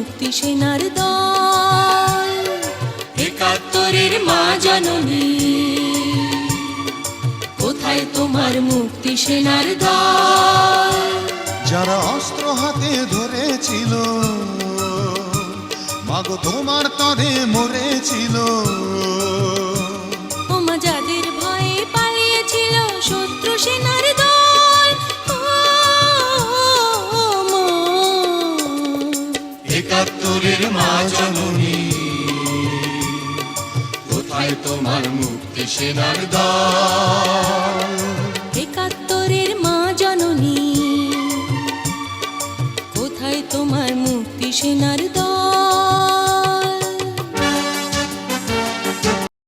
মুক্তি সেনার দল। একাত্তরের মা জননী, কোথায় তোমার মুক্তি সেনার দল? যারা অস্ত্র হাতে ধরেছিল, মাগো তোমার তরে মরেছিল। ওমা যাদের ভয়ে পালিয়েছিল শত্রু সেনার দল। একাত্তরের মা জননী, কোথায় তোমার মুক্তি সেনার দল? একাত্তরের মা জননী, কোথায় তোমার মুক্তি সেনার দল?